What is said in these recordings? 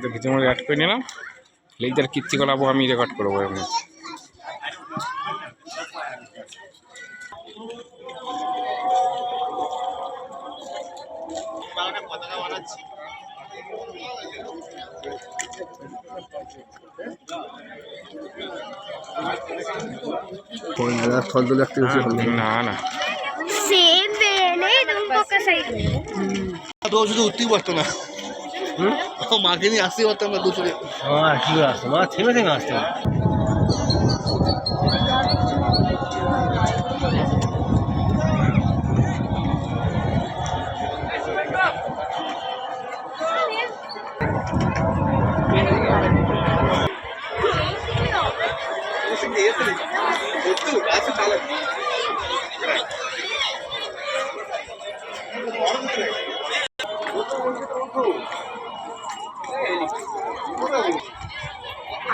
তো ভিতরে অ্যাড করে নিলাম। লেজার কীর্তিকলাপও আমি রেকর্ড করবো এমনি। না না উঠতেই পারতো না, মাকে নিয়ে আসতেই পারতাম না দুপুরে। কি করে আসতো মা? থেমে থেমে আসতো।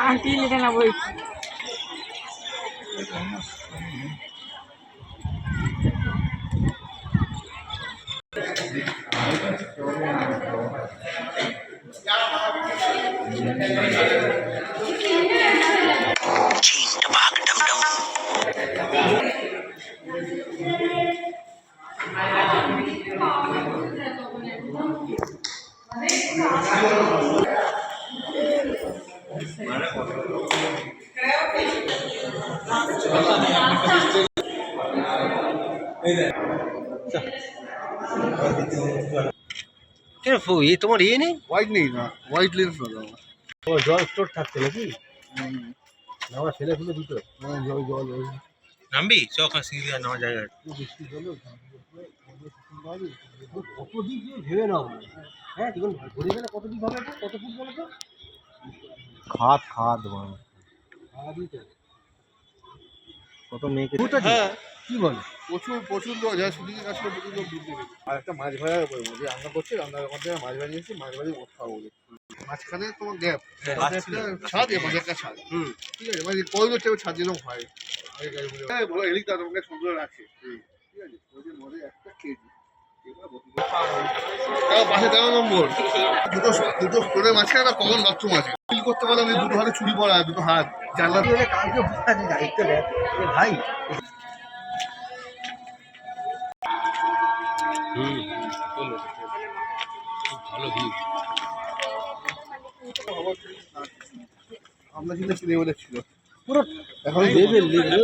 আন্টি লিখে না বই তোমার ইয়ে নেই, হোয়াইট নেই না, হোয়াইট লেন্স না আমার। জল স্টোর থাকছে নাকি? আমার ছেলে ফুলে দুটো জল জল নামবি চোখা সিরিয়া নেওয়া জায়গা কত দিক ভেবে নাও। হ্যাঁ দেখুন ঘুরে গেলে কত দিক হবে, কত ফুট বলো তো? খাদ খাদ কত মেয়েকে। হ্যাঁ কি বলে প্রচুর প্রচুর লোক যারা শুটিং এর কাজ করে প্রচুর লোক দূর থেকে। আর একটা মাছ ভাড়ার উপরে মধ্যে রান্না করছে, রান্নার মধ্যে মাছ ভাজি এসেছি, মাছ ভাজি খাওয়া বলে মাঝখানে তোমার গ্যাপ ছাদ এবং একটা ছাদ। ঠিক আছে, মানে করিডোর টাইপের ছাদ যেরকম হয় ভালো এলিক দা তোমাকে সুন্দর রাখে। ঠিক আছে, ওদের মধ্যে একটা কেজি পাশে 13 নম্বর দুটো দুটো স্টোরের মাঝখানে একটা কমন বাথরুম আছে। ফিল করতে পারলাম দুটো হাতে চুরি পরা, দুটো হাত জানলা কাউকে দায়িত্ব দেয় ভাই। ভালো ভিউ। আমরা কিন্তু লেভেলের ছিল পুরো এখন লেভেল লেভেল